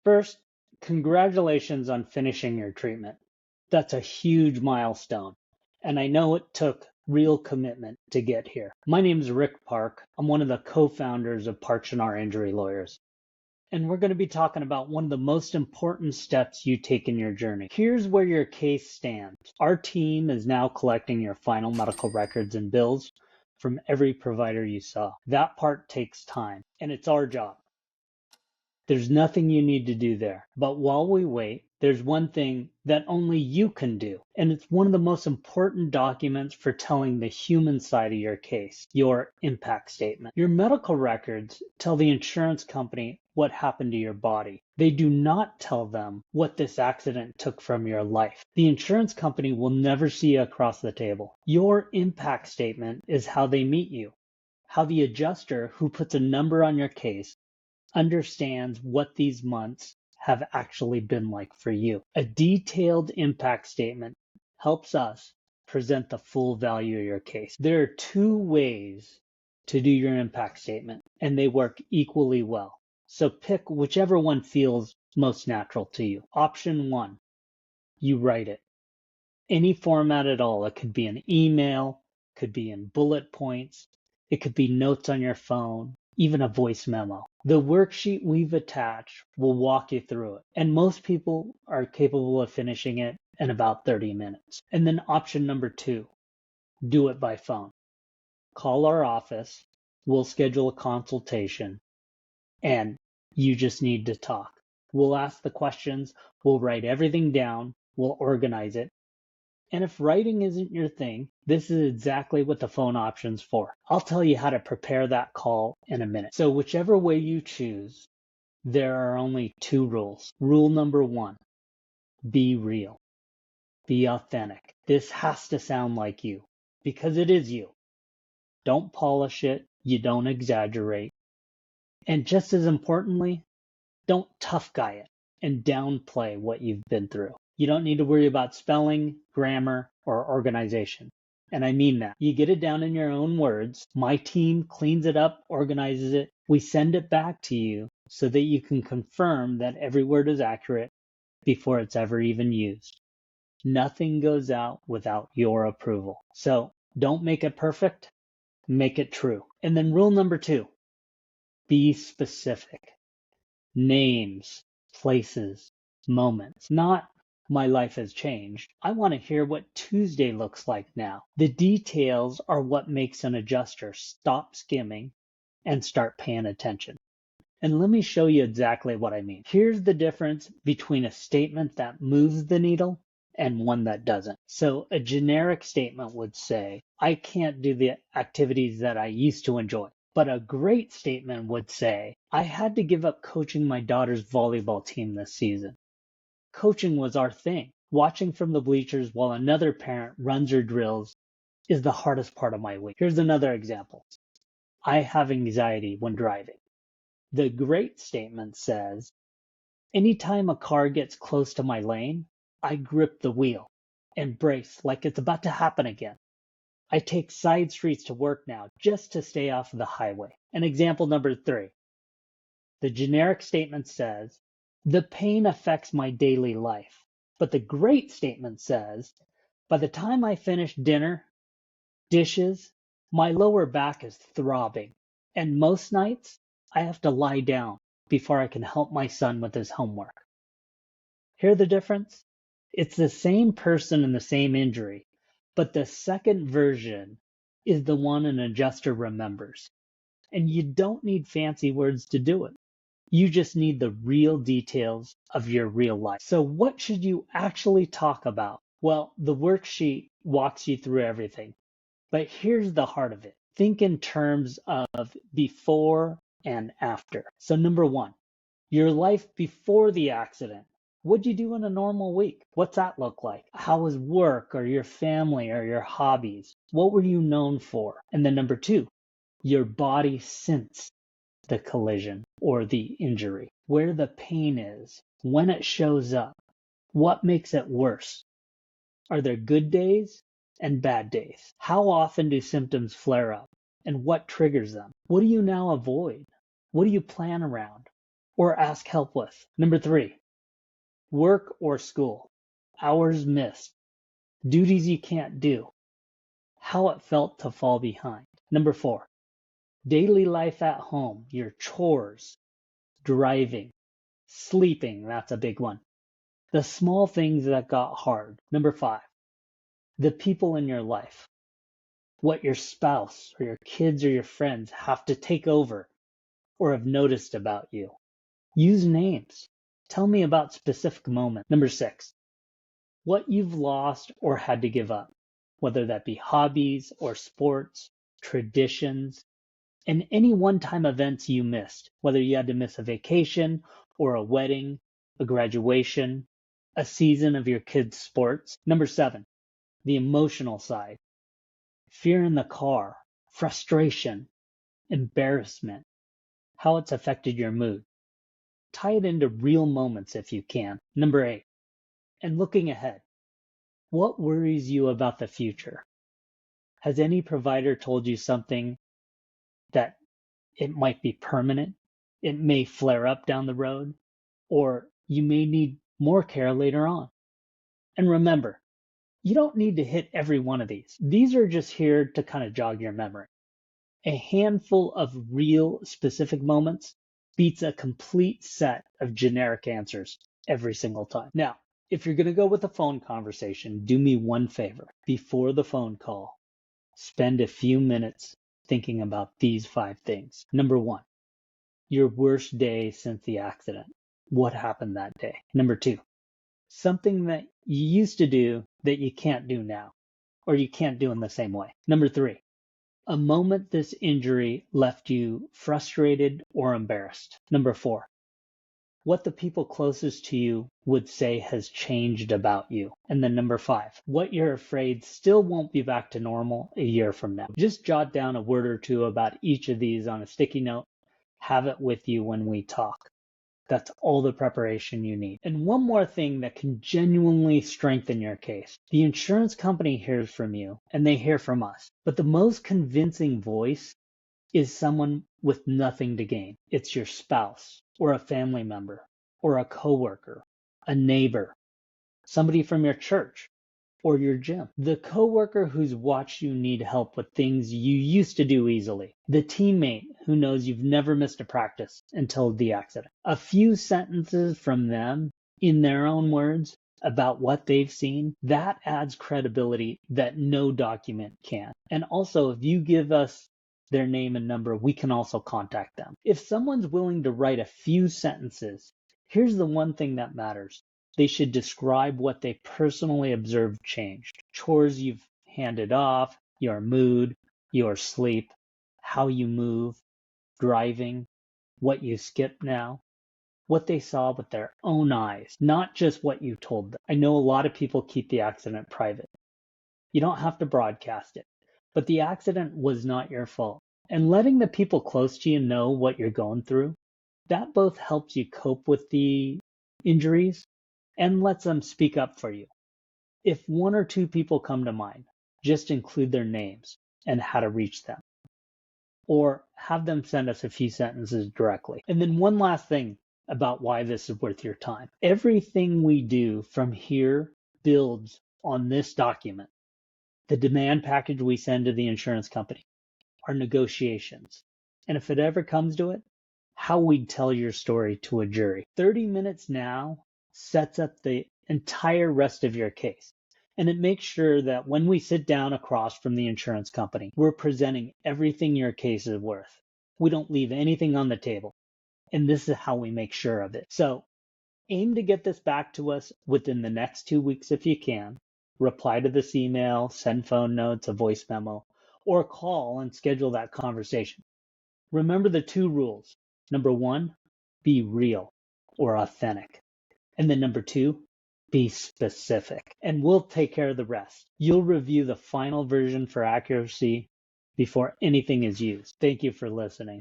First, congratulations on finishing your treatment. That's a huge milestone, and I know it took real commitment to get here. My name is Rick Park. I'm one of the co-founders of Parchinar Injury Lawyers, and we're going to be talking about one of the most important steps you take in your journey. Here's where your case stands. Our team is now collecting your final medical records and bills from every provider you saw. That part takes time, and it's our job. There's nothing you need to do there. But while we wait, there's one thing that only you can do. And it's one of the most important documents for telling the human side of your case, your impact statement. Your medical records tell the insurance company what happened to your body. They do not tell them what this accident took from your life. The insurance company will never see you across the table. Your impact statement is how they meet you, how the adjuster who puts a number on your case understands what these months have actually been like for you. A detailed impact statement helps us present the full value of your case. There are two ways to do your impact statement, and they work equally well. So pick whichever one feels most natural to you. Option one, you write it. Any format at all. It could be an email, could be in bullet points, it could be notes on your phone, even a voice memo. The worksheet we've attached will walk you through it, and most people are capable of finishing it in about 30 minutes. And then option number two, do it by phone. Call our office, we'll schedule a consultation, and you just need to talk. We'll ask the questions, we'll write everything down, we'll organize it. And if writing isn't your thing, this is exactly what the phone option's for. I'll tell you how to prepare that call in a minute. So whichever way you choose, there are only two rules. Rule number one, be real. Be authentic. This has to sound like you, because it is you. Don't polish it. You don't exaggerate. And just as importantly, don't tough guy it and downplay what you've been through. You don't need to worry about spelling, grammar, or organization. And I mean that. You get it down in your own words. My team cleans it up, organizes it. We send it back to you so that you can confirm that every word is accurate before it's ever even used. Nothing goes out without your approval. So don't make it perfect, make it true. And then rule number two, be specific. Names, places, moments, not my life has changed. I want to hear what Tuesday looks like now. The details are what makes an adjuster stop skimming and start paying attention. And let me show you exactly what I mean. Here's the difference between a statement that moves the needle and one that doesn't. So a generic statement would say, I can't do the activities that I used to enjoy. But a great statement would say, I had to give up coaching my daughter's volleyball team this season. Coaching was our thing. Watching from the bleachers while another parent runs her drills is the hardest part of my week. Here's another example. I have anxiety when driving. The great statement says, anytime a car gets close to my lane, I grip the wheel and brace like it's about to happen again. I take side streets to work now just to stay off of the highway. And example number three. The generic statement says, the pain affects my daily life. But the great statement says, by the time I finish dinner, dishes, my lower back is throbbing. And most nights, I have to lie down before I can help my son with his homework. Hear the difference? It's the same person and the same injury, but the second version is the one an adjuster remembers. And you don't need fancy words to do it. You just need the real details of your real life. So what should you actually talk about? Well, the worksheet walks you through everything. But here's the heart of it. Think in terms of before and after. So number one, your life before the accident. What'd you do in a normal week? What's that look like? How was work or your family or your hobbies? What were you known for? And then number two, your body since the collision or the injury, where the pain is, when it shows up, what makes it worse? Are there good days and bad days? How often do symptoms flare up and what triggers them? What do you now avoid? What do you plan around? or ask help with. Number 3, work or school, hours missed, duties you can't do, how it felt to fall behind. Number 4, daily life at home, your chores, driving, sleeping, that's a big one. The small things that got hard. Number 5, the people in your life, what your spouse or your kids or your friends have to take over or have noticed about you. Use names. Tell me about specific moments. Number 6, what you've lost or had to give up, whether that be hobbies or sports, traditions, and any one-time events you missed, whether you had to miss a vacation or a wedding, a graduation, a season of your kids' sports. Number 7, the emotional side, fear in the car, frustration, embarrassment, how it's affected your mood. Tie it into real moments if you can. Number 8, and looking ahead, what worries you about the future? Has any provider told you something that it might be permanent, it may flare up down the road, or you may need more care later on? And remember, you don't need to hit every one of these. These are just here to kind of jog your memory. A handful of real specific moments beats a complete set of generic answers every single time. Now, if you're going to go with a phone conversation, do me one favor. Before the phone call, spend a few minutes thinking about these 5 things. Number 1, your worst day since the accident. What happened that day? Number 2, something that you used to do that you can't do now, or you can't do in the same way. Number 3, a moment this injury left you frustrated or embarrassed. Number 4, what the people closest to you would say has changed about you. And then number 5, what you're afraid still won't be back to normal a year from now. Just jot down a word or two about each of these on a sticky note. Have it with you when we talk. That's all the preparation you need. And one more thing that can genuinely strengthen your case. The insurance company hears from you, and they hear from us. But the most convincing voice is someone with nothing to gain. It's your spouse, or a family member, or a coworker, a neighbor, somebody from your church, or your gym. The coworker who's watched you need help with things you used to do easily. The teammate who knows you've never missed a practice until the accident. A few sentences from them, in their own words, about what they've seen, that adds credibility that no document can. And also, if you give us their name and number, we can also contact them. If someone's willing to write a few sentences, here's the one thing that matters. They should describe what they personally observed changed. Chores you've handed off, your mood, your sleep, how you move, driving, what you skip now, what they saw with their own eyes, not just what you told them. I know a lot of people keep the accident private. You don't have to broadcast it, but the accident was not your fault. And letting the people close to you know what you're going through, that both helps you cope with the injuries and lets them speak up for you. If 1 or 2 people come to mind, just include their names and how to reach them. Or have them send us a few sentences directly. And then one last thing about why this is worth your time. Everything we do from here builds on this document. The demand package we send to the insurance company, our negotiations, and if it ever comes to it, how we'd tell your story to a jury. 30 minutes now sets up the entire rest of your case. And it makes sure that when we sit down across from the insurance company, we're presenting everything your case is worth. We don't leave anything on the table. And this is how we make sure of it. So aim to get this back to us within the next 2 weeks if you can. Reply to this email, send phone notes, a voice memo, or call and schedule that conversation. Remember the 2 rules. Number 1, be real or authentic. And then number 2, be specific. And we'll take care of the rest. You'll review the final version for accuracy before anything is used. Thank you for listening.